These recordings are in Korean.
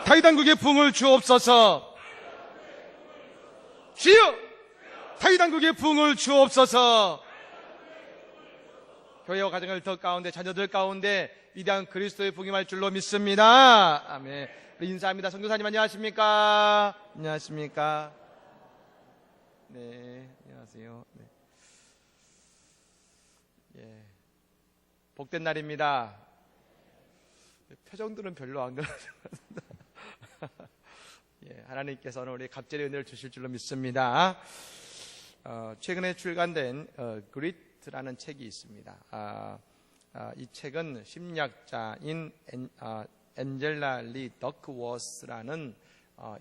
다윗왕국의 부흥을 주옵소서. 주여, 다윗왕국의 부흥을 주옵소서. 교회와 가정을 더 가운데, 자녀들 가운데 위대한 그리스도의 부흥이 말 줄로 믿습니다. 아멘. 우리 인사합니다. 선교사님 안녕하십니까? 안녕하십니까? 네, 안녕하세요. 네. 예, 복된 날입니다. 표정들은 별로 안 그러죠. 예, 하나님께서는 우리 갑절의 은혜를 주실 줄로 믿습니다. 최근에 출간된 그리트라는 책이 있습니다. 이 책은 심리학자인 엔젤라 리 더크워스라는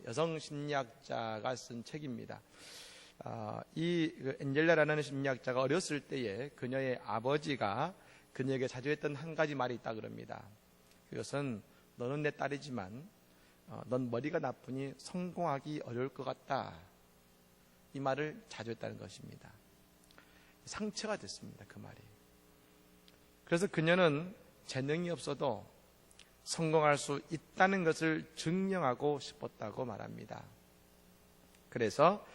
여성 심리학자가 쓴 책입니다. 이 엔젤라라는 심리학자가 어렸을 때에 그녀의 아버지가 그녀에게 자주 했던 한 가지 말이 있다 그럽니다. 그것은 너는 내 딸이지만 넌 머리가 나쁘니 성공하기 어려울 것 같다. 이 말을 자주 했다는 것입니다. 상처가 됐습니다. 그 말이. 그래서 그녀는 재능이 없어도 성공할 수 있다는 것을 증명하고 싶었다고 말합니다. 그래서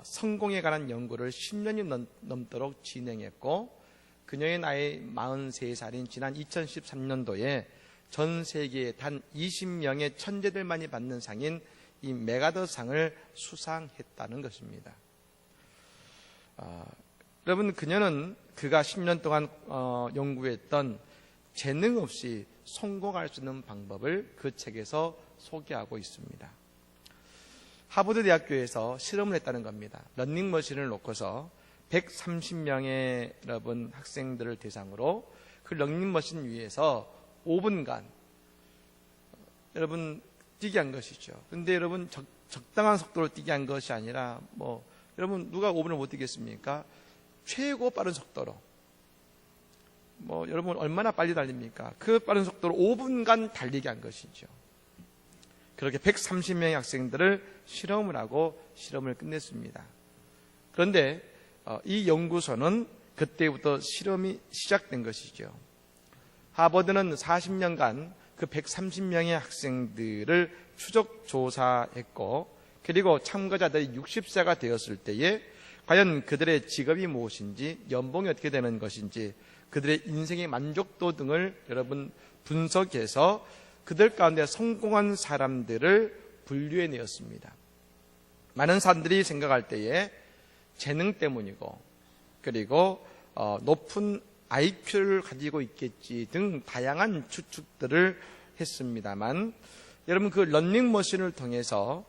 성공에 관한 연구를 10년이 넘도록 진행했고 그녀의 나이 43살인 지난 2013년도에 전 세계에 단 20명의 천재들만이 받는 상인 이 메가더 상을 수상했다는 것입니다. 여러분, 그녀는 그가 10년 동안 연구했던 재능 없이 성공할 수 있는 방법을 그 책에서 소개하고 있습니다. 하버드 대학교에서 실험을 했다는 겁니다. 러닝머신을 놓고서 130명의 여러분 학생들을 대상으로 그 러닝머신 위에서 5분간 여러분 뛰게 한 것이죠. 그런데 여러분 적당한 속도로 뛰게 한 것이 아니라 여러분 누가 5분을 못 뛰겠습니까? 최고 빠른 속도로 여러분 얼마나 빨리 달립니까? 그 빠른 속도로 5분간 달리게 한 것이죠. 그렇게 130명의 학생들을 실험을 하고 실험을 끝냈습니다. 그런데 이 연구소는 그때부터 실험이 시작된 것이죠. 하버드는 40년간 그 130명의 학생들을 추적 조사했고 그리고 참가자들이 60세가 되었을 때에 과연 그들의 직업이 무엇인지, 연봉이 어떻게 되는 것인지, 그들의 인생의 만족도 등을 여러분 분석해서 그들 가운데 성공한 사람들을 분류해내었습니다. 많은 사람들이 생각할 때에 재능 때문이고 그리고 높은 IQ를 가지고 있겠지 등 다양한 추측들을 했습니다만 여러분 그 러닝머신을 통해서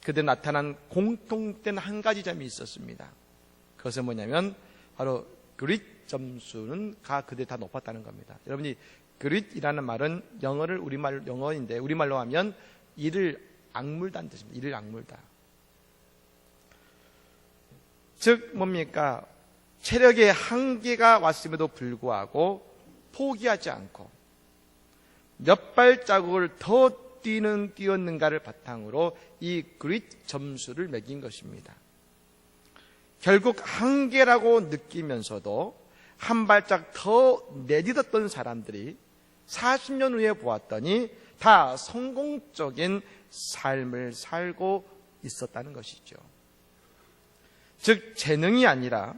그들 나타난 공통된 한 가지 점이 있었습니다. 그것은 뭐냐면 바로 그릿 점수는 그들이 다 높았다는 겁니다. 여러분이 그릿이라는 말은 영어인데 우리말로 하면 이를 악물다는 뜻입니다. 이를 악물다. 즉 뭡니까? 체력의 한계가 왔음에도 불구하고 포기하지 않고 몇 발자국을 더 뛰었는가를 바탕으로 이 그릿 점수를 매긴 것입니다. 결국 한계라고 느끼면서도 한 발짝 더 내딛었던 사람들이 40년 후에 보았더니 다 성공적인 삶을 살고 있었다는 것이죠. 즉 재능이 아니라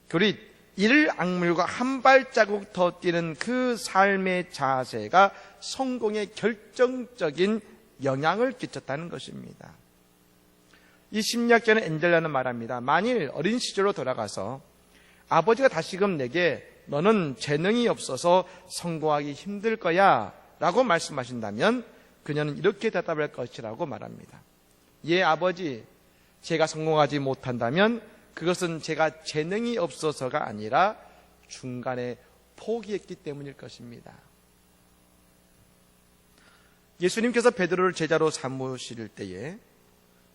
그릿, 이를 악물고 한 발자국 더 뛰는 그 삶의 자세가 성공에 결정적인 영향을 끼쳤다는 것입니다. 이 심리학자는 엔젤라는 말합니다. 만일 어린 시절로 돌아가서 아버지가 다시금 내게 너는 재능이 없어서 성공하기 힘들 거야 라고 말씀하신다면 그녀는 이렇게 대답할 것이라고 말합니다. 예, 아버지, 제가 성공하지 못한다면 그것은 제가 재능이 없어서가 아니라 중간에 포기했기 때문일 것입니다. 예수님께서 베드로를 제자로 삼으실 때에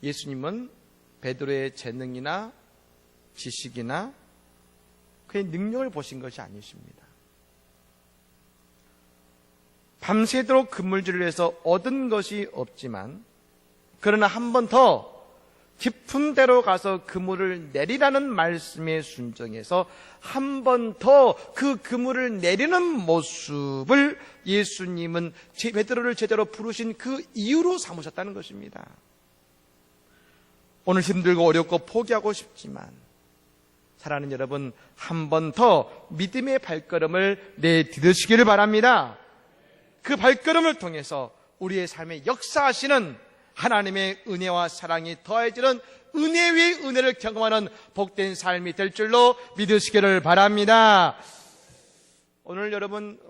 예수님은 베드로의 재능이나 지식이나 그의 능력을 보신 것이 아니십니다. 밤새도록 그물질을 해서 얻은 것이 없지만 그러나 한 번 더 깊은 데로 가서 그물을 내리라는 말씀에 순종해서 한 번 더 그 그물을 내리는 모습을 예수님은 베드로를 제자로 부르신 그 이유로 삼으셨다는 것입니다. 오늘 힘들고 어렵고 포기하고 싶지만 사랑하는 여러분, 한 번 더 믿음의 발걸음을 내디디시기를 바랍니다. 그 발걸음을 통해서 우리의 삶에 역사하시는 하나님의 은혜와 사랑이 더해지는 은혜 위의 은혜를 경험하는 복된 삶이 될 줄로 믿으시기를 바랍니다. 오늘 여러분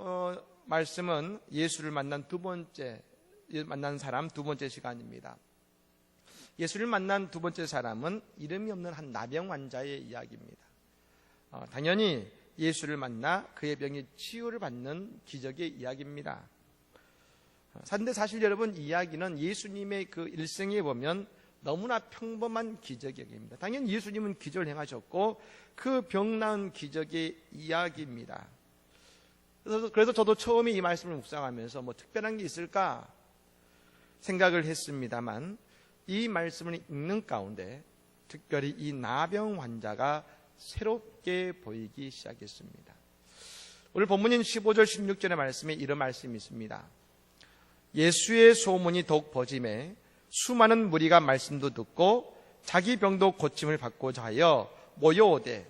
말씀은 예수를 만난 사람 두 번째 시간입니다. 예수를 만난 두 번째 사람은 이름이 없는 한 나병 환자의 이야기입니다. 당연히 예수를 만나 그의 병이 치유를 받는 기적의 이야기입니다. 그런데 사실 여러분, 이야기는 예수님의 그 일생에 보면 너무나 평범한 기적입니다. 당연히 예수님은 기적을 행하셨고 그 병 나은 기적의 이야기입니다. 그래서 저도 처음에 이 말씀을 묵상하면서 뭐 특별한 게 있을까 생각을 했습니다만, 이 말씀을 읽는 가운데 특별히 이 나병 환자가 새롭게 보이기 시작했습니다. 오늘 본문인 15절 16절의 말씀에 이런 말씀이 있습니다. 예수의 소문이 더욱 퍼짐에 수많은 무리가 말씀도 듣고 자기 병도 고침을 받고자 하여 모여오되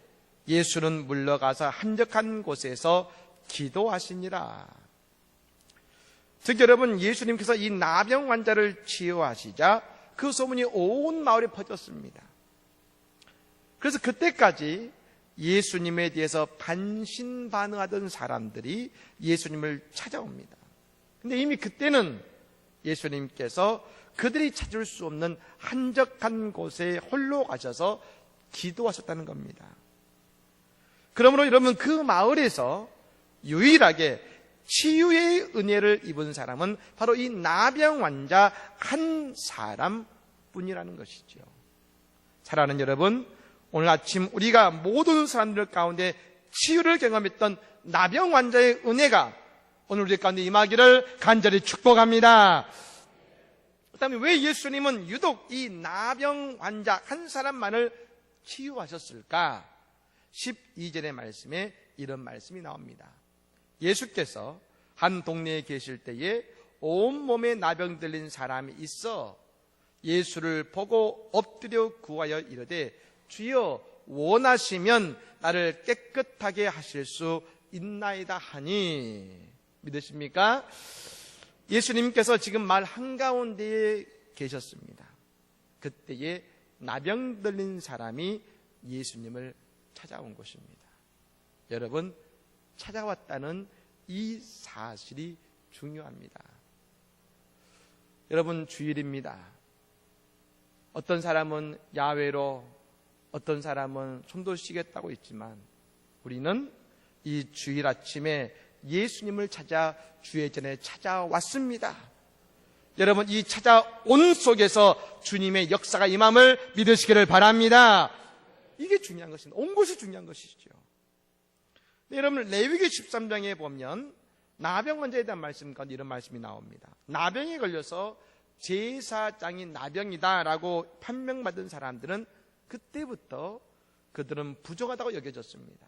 예수는 물러가서 한적한 곳에서 기도하시니라. 즉 여러분, 예수님께서 이 나병 환자를 치유하시자 그 소문이 온 마을에 퍼졌습니다. 그래서 그때까지 예수님에 대해서 반신반의하던 사람들이 예수님을 찾아옵니다. 근데 이미 그때는 예수님께서 그들이 찾을 수 없는 한적한 곳에 홀로 가셔서 기도하셨다는 겁니다. 그러므로 여러분, 그 마을에서 유일하게 치유의 은혜를 입은 사람은 바로 이 나병 환자 한 사람뿐이라는 것이죠. 사랑하는 여러분, 오늘 아침 우리가 모든 사람들 가운데 치유를 경험했던 나병 환자의 은혜가 오늘 우리 가운데 임하기를 간절히 축복합니다. 그 다음에 왜 예수님은 유독 이 나병 환자 한 사람만을 치유하셨을까? 12절의 말씀에 이런 말씀이 나옵니다. 예수께서 한 동네에 계실 때에 온몸에 나병 들린 사람이 있어 예수를 보고 엎드려 구하여 이르되 주여 원하시면 나를 깨끗하게 하실 수 있나이다 하니. 믿으십니까? 예수님께서 지금 말 한가운데에 계셨습니다. 그때에 나병 들린 사람이 예수님을 찾아온 것입니다. 여러분, 찾아왔다는 이 사실이 중요합니다. 여러분, 주일입니다. 어떤 사람은 야외로, 어떤 사람은 좀도 쉬겠다고 있지만 우리는 이 주일 아침에 예수님을 찾아 주의 전에 찾아왔습니다. 여러분, 이 찾아온 속에서 주님의 역사가 임함을 믿으시기를 바랍니다. 이게 중요한 것입니다. 온 것이 중요한 것이죠. 여러분, 레위기 13장에 보면 나병 환자에 대한 말씀 가운데 이런 말씀이 나옵니다. 나병에 걸려서 제사장이 나병이다라고 판명받은 사람들은 그때부터 그들은 부정하다고 여겨졌습니다.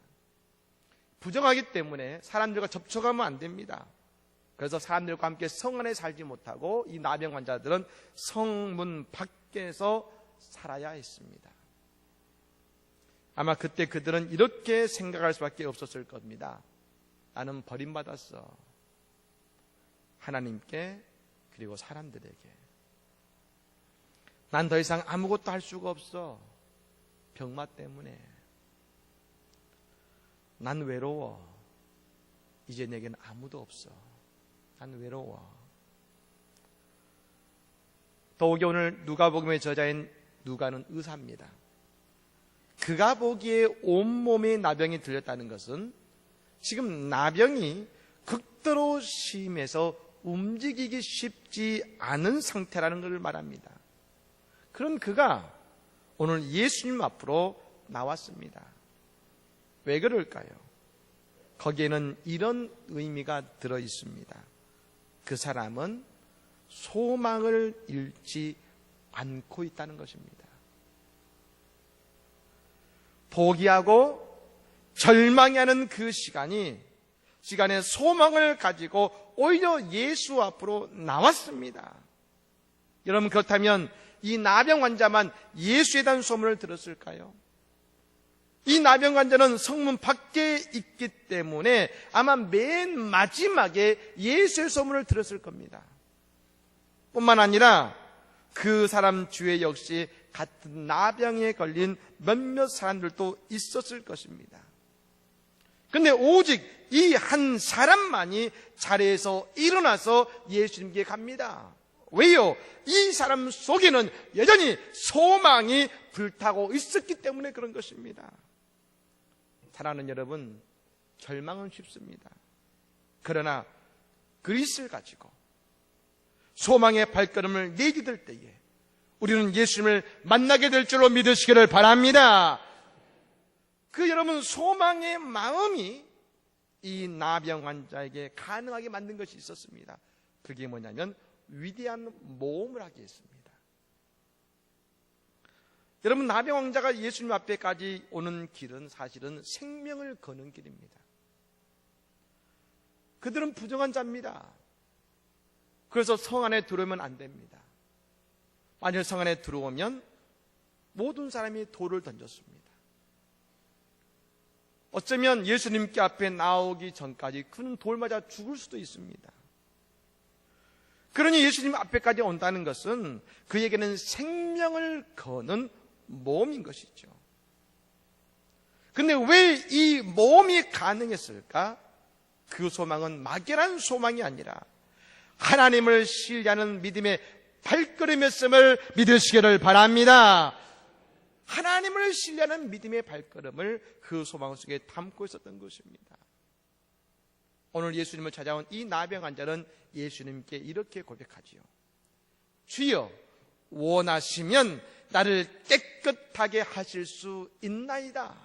부정하기 때문에 사람들과 접촉하면 안 됩니다. 그래서 사람들과 함께 성 안에 살지 못하고 이 나병 환자들은 성문 밖에서 살아야 했습니다. 아마 그때 그들은 이렇게 생각할 수밖에 없었을 겁니다. 나는 버림받았어. 하나님께 그리고 사람들에게. 난 더 이상 아무것도 할 수가 없어. 병마 때문에. 난 외로워. 이제 내겐 아무도 없어. 난 외로워. 더욱이 오늘 누가복음의 저자인 누가는 의사입니다. 그가 보기에 온몸에 나병이 들렸다는 것은 지금 나병이 극도로 심해서 움직이기 쉽지 않은 상태라는 것을 말합니다. 그런 그가 오늘 예수님 앞으로 나왔습니다. 왜 그럴까요? 거기에는 이런 의미가 들어 있습니다. 그 사람은 소망을 잃지 않고 있다는 것입니다. 포기하고 절망하는 그 시간에 소망을 가지고 오히려 예수 앞으로 나왔습니다. 여러분, 그렇다면 이 나병 환자만 예수에 대한 소문을 들었을까요? 이 나병 환자는 성문 밖에 있기 때문에 아마 맨 마지막에 예수의 소문을 들었을 겁니다. 뿐만 아니라 그 사람 주위에 역시 같은 나병에 걸린 몇몇 사람들도 있었을 것입니다. 근데 오직 이 한 사람만이 자리에서 일어나서 예수님께 갑니다. 왜요? 이 사람 속에는 여전히 소망이 불타고 있었기 때문에 그런 것입니다. 사랑하는 여러분, 절망은 쉽습니다. 그러나 그리스를 가지고 소망의 발걸음을 내디딜 때에 우리는 예수님을 만나게 될 줄로 믿으시기를 바랍니다. 그 여러분 소망의 마음이 이 나병 환자에게 가능하게 만든 것이 있었습니다. 그게 뭐냐면 위대한 모험을 하게 했습니다. 여러분, 나병 환자가 예수님 앞에까지 오는 길은 사실은 생명을 거는 길입니다. 그들은 부정한 자입니다. 그래서 성 안에 들어오면 안 됩니다. 만일 성 안에 들어오면 모든 사람이 돌을 던졌습니다. 어쩌면 예수님께 앞에 나오기 전까지 그는 돌 맞아 죽을 수도 있습니다. 그러니 예수님 앞에까지 온다는 것은 그에게는 생명을 거는 모험인 것이죠. 근데 왜 이 모험이 가능했을까? 그 소망은 막연한 소망이 아니라 하나님을 신뢰하는 믿음의 발걸음이었음을 믿으시기를 바랍니다. 하나님을 신뢰하는 믿음의 발걸음을 그 소망 속에 담고 있었던 것입니다. 오늘 예수님을 찾아온 이 나병 환자는 예수님께 이렇게 고백하지요. 주여, 원하시면 나를 깨끗하게 하실 수 있나이다.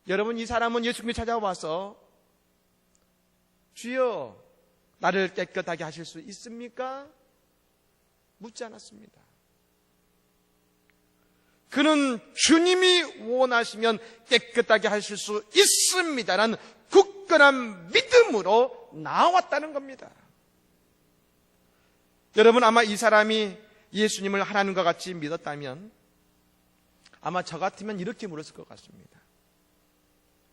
여러분, 이 사람은 예수님을 찾아와서 주여, 나를 깨끗하게 하실 수 있습니까? 묻지 않았습니다. 그는 주님이 원하시면 깨끗하게 하실 수 있습니다라는 굳건한 믿음으로 나왔다는 겁니다. 여러분, 아마 이 사람이 예수님을 하나님과 같이 믿었다면 아마 저 같으면 이렇게 물었을 것 같습니다.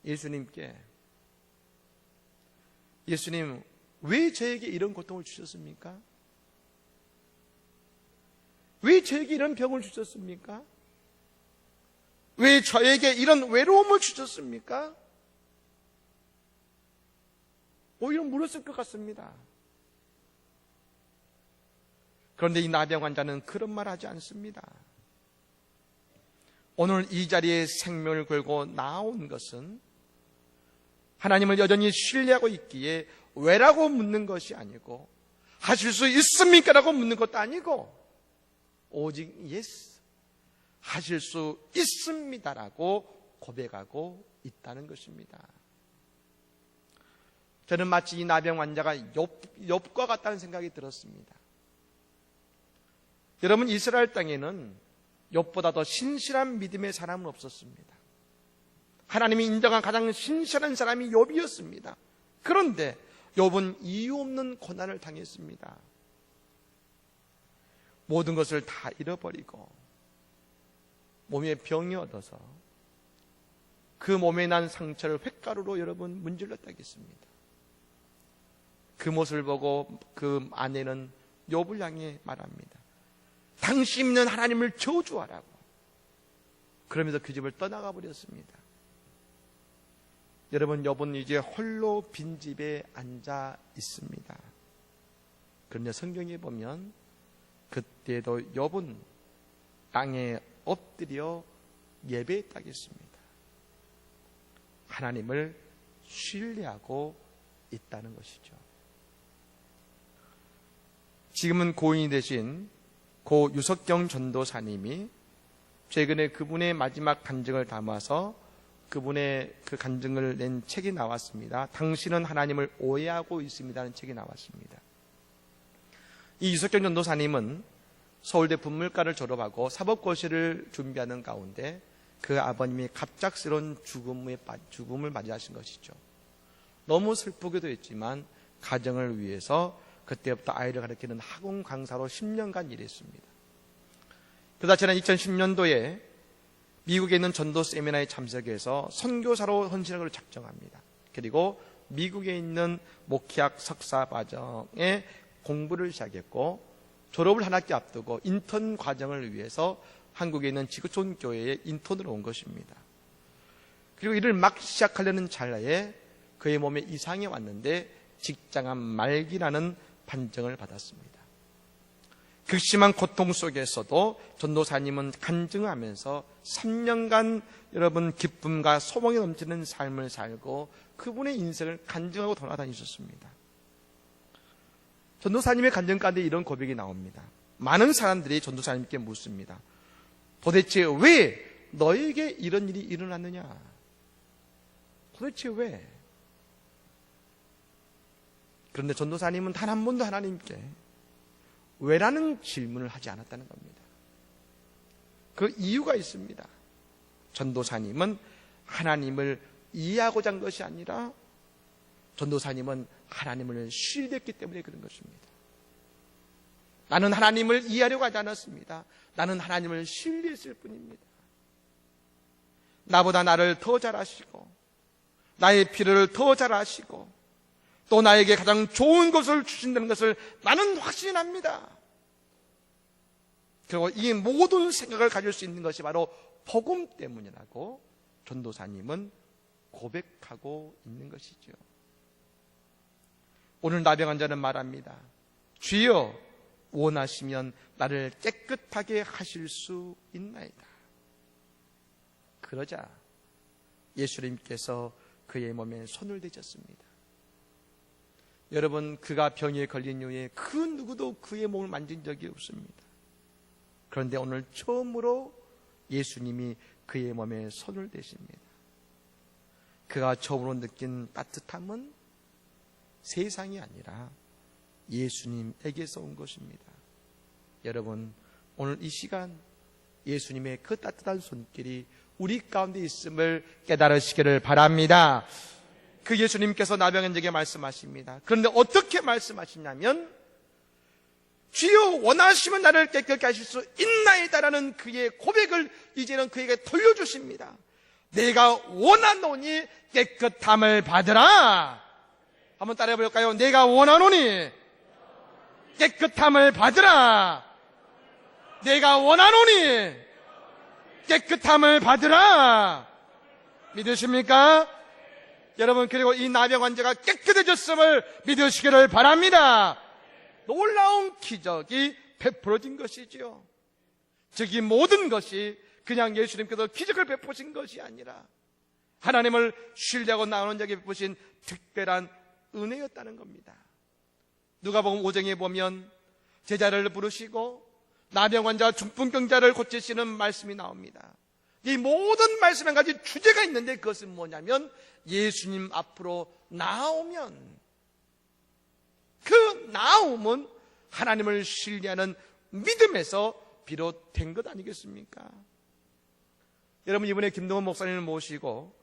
예수님께, 예수님, 왜 저에게 이런 고통을 주셨습니까? 왜 저에게 이런 병을 주셨습니까? 왜 저에게 이런 외로움을 주셨습니까? 오히려 물었을 것 같습니다. 그런데 이 나병 환자는 그런 말 하지 않습니다. 오늘 이 자리에 생명을 걸고 나온 것은 하나님을 여전히 신뢰하고 있기에 왜라고 묻는 것이 아니고 하실 수 있습니까? 라고 묻는 것도 아니고 오직 예스, 하실 수 있습니다라고 고백하고 있다는 것입니다. 저는 마치 이 나병 환자가 욥과 같다는 생각이 들었습니다. 여러분, 이스라엘 땅에는 욥보다 더 신실한 믿음의 사람은 없었습니다. 하나님이 인정한 가장 신실한 사람이 욥이었습니다. 그런데 욥은 이유 없는 고난을 당했습니다. 모든 것을 다 잃어버리고 몸에 병이 얻어서 그 몸에 난 상처를 횟가루로 여러분 문질렀다겠습니다. 그 모습을 보고 그 아내는 욥을 향해 말합니다. 당신은 하나님을 저주하라고. 그러면서 그 집을 떠나가 버렸습니다. 여러분, 욥은 이제 홀로 빈집에 앉아 있습니다. 그런데 성경에 보면 그때도 욥은 땅에 엎드려 예배했다겠습니다. 하나님을 신뢰하고 있다는 것이죠. 지금은 고인이 되신 고 유석경 전도사님이 최근에 그분의 마지막 간증을 담아서 그분의 그 간증을 낸 책이 나왔습니다. 당신은 하나님을 오해하고 있습니다라는 책이 나왔습니다. 이 유석경 전도사님은 서울대 분물과를 졸업하고 사법고시를 준비하는 가운데 그 아버님이 갑작스러운 죽음을 맞이하신 것이죠. 너무 슬프기도 했지만 가정을 위해서 그때부터 아이를 가르치는 학원 강사로 10년간 일했습니다. 그러다 지난 2010년도에 미국에 있는 전도 세미나에 참석해서 선교사로 헌신하기로 작정합니다. 그리고 미국에 있는 목회학 석사 과정에 공부를 시작했고, 졸업을 한 학기 앞두고 인턴 과정을 위해서 한국에 있는 지구촌 교회에 인턴으로 온 것입니다. 그리고 일을 막 시작하려는 찰나에 그의 몸에 이상이 왔는데 직장암 말기라는 판정을 받았습니다. 극심한 고통 속에서도 전도사님은 간증하면서 3년간 여러분 기쁨과 소망이 넘치는 삶을 살고 그분의 인생을 간증하고 돌아다니셨습니다. 전도사님의 간증 가운데 이런 고백이 나옵니다. 많은 사람들이 전도사님께 묻습니다. 도대체 왜 너에게 이런 일이 일어났느냐? 도대체 왜? 그런데 전도사님은 단 한 번도 하나님께 왜라는 질문을 하지 않았다는 겁니다. 그 이유가 있습니다. 전도사님은 하나님을 이해하고자 한 것이 아니라 전도사님은 하나님을 신뢰했기 때문에 그런 것입니다. 나는 하나님을 이해하려고 하지 않았습니다. 나는 하나님을 신뢰했을 뿐입니다. 나보다 나를 더 잘 아시고 나의 필요를 더 잘 아시고 또 나에게 가장 좋은 것을 주신다는 것을 나는 확신합니다. 그리고 이 모든 생각을 가질 수 있는 것이 바로 복음 때문이라고 전도사님은 고백하고 있는 것이죠. 오늘 나병 환자는 말합니다. 주여 원하시면 나를 깨끗하게 하실 수 있나이다. 그러자 예수님께서 그의 몸에 손을 대셨습니다. 여러분, 그가 병에 걸린 이후에 그 누구도 그의 몸을 만진 적이 없습니다. 그런데 오늘 처음으로 예수님이 그의 몸에 손을 대십니다. 그가 처음으로 느낀 따뜻함은 세상이 아니라 예수님에게서 온 것입니다. 여러분, 오늘 이 시간 예수님의 그 따뜻한 손길이 우리 가운데 있음을 깨달으시기를 바랍니다. 그 예수님께서 나병환자에게 말씀하십니다. 그런데 어떻게 말씀하시냐면 주여 원하시면 나를 깨끗게 하실 수 있나이다라는 그의 고백을 이제는 그에게 돌려주십니다. 내가 원하노니 깨끗함을 받으라. 한번 따라해 볼까요? 내가 원하노니 깨끗함을 받으라. 내가 원하노니 깨끗함을 받으라. 믿으십니까? 여러분, 그리고 이 나병 환자가 깨끗해졌음을 믿으시기를 바랍니다. 놀라운 기적이 베풀어진 것이지요. 즉, 이 모든 것이 그냥 예수님께서 기적을 베푸신 것이 아니라 하나님을 신뢰하고 나오는 자에게 베푸신 특별한 은혜였다는 겁니다. 누가복음 5장에 보면 제자를 부르시고 나병 환자 중풍병자를 고치시는 말씀이 나옵니다. 이 모든 말씀에 한 가지 주제가 있는데 그것은 뭐냐면 예수님 앞으로 나오면 그 나옴은 하나님을 신뢰하는 믿음에서 비롯된 것 아니겠습니까? 여러분, 이번에 김동원 목사님을 모시고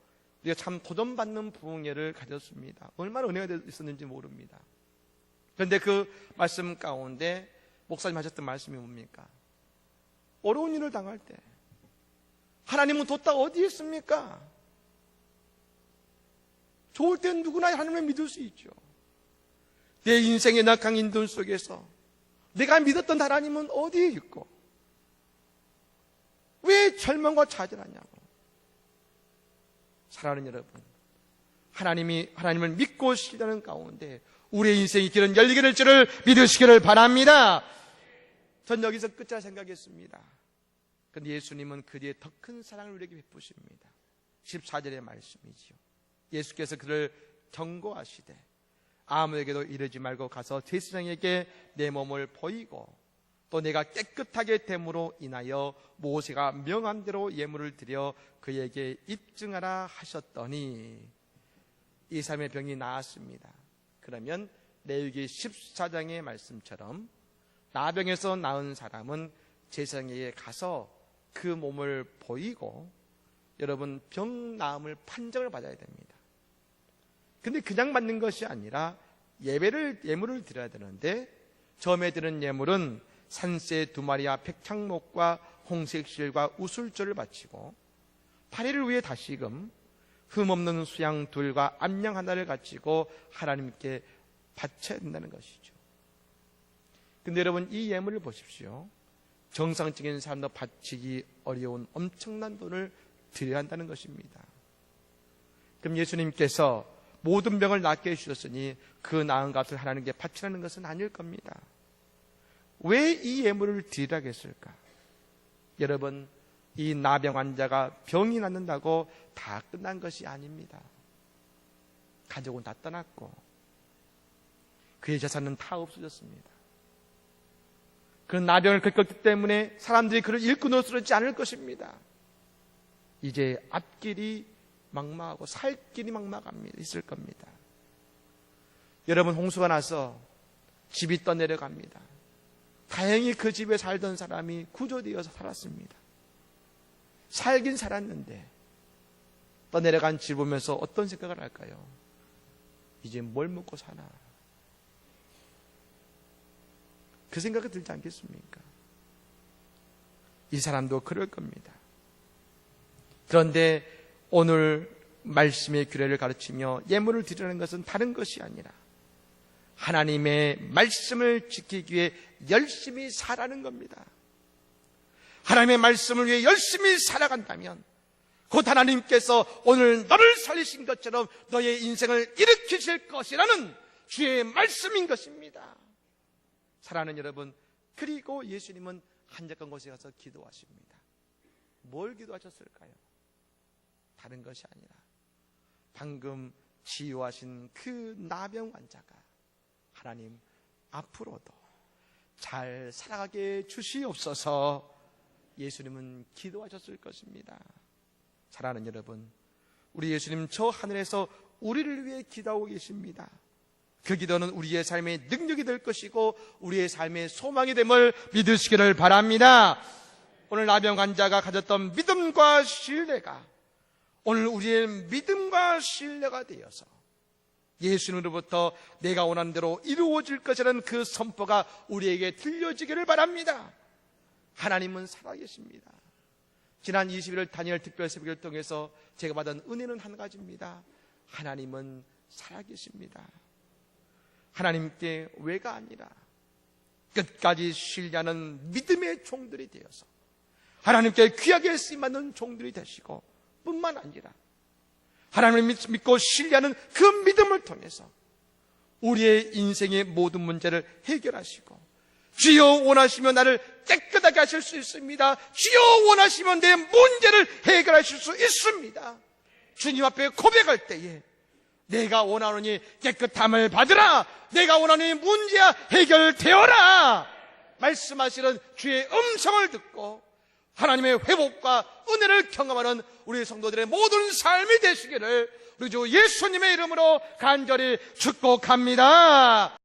우리가 참 도전받는 부흥회를 가졌습니다. 얼마나 은혜가 있었는지 모릅니다. 그런데 그 말씀 가운데 목사님 하셨던 말씀이 뭡니까? 어려운 일을 당할 때 하나님은 뒀다 어디에 있습니까? 좋을 땐 누구나 하나님을 믿을 수 있죠. 내 인생의 낙한 인돈 속에서 내가 믿었던 하나님은 어디에 있고 왜 절망과 좌절하냐고. 사랑하는 여러분, 하나님을 믿고 신뢰하는 가운데 우리의 인생의 길은 열리게 될 줄을 믿으시기를 바랍니다. 전 여기서 끝이라 생각했습니다. 그런데 예수님은 그 뒤에 더 큰 사랑을 우리에게 베푸십니다. 14절의 말씀이지요. 예수께서 그를 경고하시되 아무에게도 이르지 말고 가서 제사장에게 내 몸을 보이고 또 내가 깨끗하게 됨으로 인하여 모세가 명한 대로 예물을 드려 그에게 입증하라 하셨더니 이 사람의 병이 나았습니다. 그러면 레위기 14장의 말씀처럼 나병에서 나은 사람은 제사장에게 가서 그 몸을 보이고 여러분 병 나음을 판정을 받아야 됩니다. 근데 그냥 받는 것이 아니라 예물을 드려야 되는데, 처음에 드는 예물은 산새 2마리와 백향목과 홍색실과 우술조를 바치고 8일을 위해 다시금 흠없는 수양 2과 암양 1를 바치고 하나님께 바쳐야 된다는 것이죠. 근데 여러분, 이 예물을 보십시오. 정상적인 사람도 바치기 어려운 엄청난 돈을 드려야 한다는 것입니다. 그럼 예수님께서 모든 병을 낫게 해주셨으니 그 나은 값을 하나님께 바치라는 것은 아닐 겁니다. 왜 이 예물을 드리라고 했을까? 여러분, 이 나병 환자가 병이 낫는다고 다 끝난 것이 아닙니다. 가족은 다 떠났고 그의 재산은 다 없어졌습니다. 그런 나병을 겪었기 때문에 사람들이 그를 일꾼으로 쓰지 않을 것입니다. 이제 앞길이 막막하고 살 길이 막막합니다. 있을 겁니다. 여러분, 홍수가 나서 집이 떠내려갑니다. 다행히 그 집에 살던 사람이 구조되어서 살았습니다. 살긴 살았는데 떠내려간 집 보면서 어떤 생각을 할까요? 이제 뭘 먹고 사나? 그 생각이 들지 않겠습니까? 이 사람도 그럴 겁니다. 그런데 오늘 말씀의 규례를 가르치며 예물을 드리는 것은 다른 것이 아니라 하나님의 말씀을 지키기 위해 열심히 살아가는 겁니다. 하나님의 말씀을 위해 열심히 살아간다면 곧 하나님께서 오늘 너를 살리신 것처럼 너의 인생을 일으키실 것이라는 주의 말씀인 것입니다. 사랑하는 여러분, 그리고 예수님은 한적한 곳에 가서 기도하십니다. 뭘 기도하셨을까요? 다른 것이 아니라 방금 치유하신 그 나병 환자가 하나님 앞으로도 잘 살아가게 주시옵소서. 예수님은 기도하셨을 것입니다. 사랑하는 여러분, 우리 예수님 저 하늘에서 우리를 위해 기도하고 계십니다. 그 기도는 우리의 삶의 능력이 될 것이고 우리의 삶의 소망이 됨을 믿으시기를 바랍니다. 오늘 나병 환자가 가졌던 믿음과 신뢰가 오늘 우리의 믿음과 신뢰가 되어서 예수님으로부터 내가 원하는 대로 이루어질 것이라는 그 선포가 우리에게 들려지기를 바랍니다. 하나님은 살아계십니다. 지난 21일 다니엘 특별 새벽을 통해서 제가 받은 은혜는 한 가지입니다. 하나님은 살아계십니다. 하나님께 외가 아니라 끝까지 신뢰하는 믿음의 종들이 되어서 하나님께 귀하게 쓰임받는 종들이 되시고 뿐만 아니라 하나님을 믿고 신뢰하는 그 믿음을 통해서 우리의 인생의 모든 문제를 해결하시고 주여 원하시면 나를 깨끗하게 하실 수 있습니다. 주여 원하시면 내 문제를 해결하실 수 있습니다. 주님 앞에 고백할 때에 내가 원하노니 깨끗함을 받으라, 내가 원하노니 문제야 해결되어라 말씀하시는 주의 음성을 듣고 하나님의 회복과 은혜를 경험하는 우리 성도들의 모든 삶이 되시기를 우리 주 예수님의 이름으로 간절히 축복합니다.